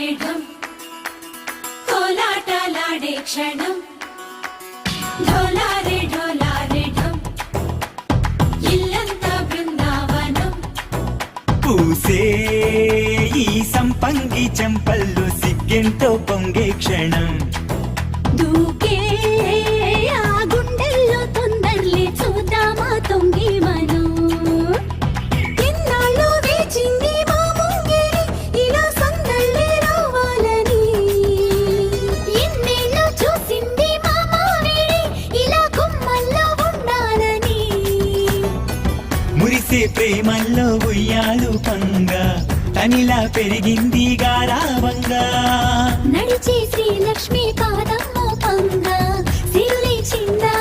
ఢోలారే ఢం కోలాటలాడే క్షణం ఢోలారే ఢోలారే ఢం ఇల్లంతా బృందావనం పూసే ఈ సంపంగి చెంపల్లో సిగ్గెంతో పొంగే క్షణం దూకే ఆ గుండెల్లో తొందరలే చూద్దామా తొంగి మనం ఎన్నాళ్ళు వేచింది మా ముంగిరి ఇలా సందళ్ళే రావాలని ఎన్నేళ్ళు చూసింది మా మావిడి ఇలా గుమ్మల్లో ఉండాలని మురిసే ప్రేమల్లో ఉయ్యాలు పంగా తనిలా పెరిగింది గారావంగా నడిచే శ్రీలక్ష్మి పాదం మోపంగా సిరులే చిందా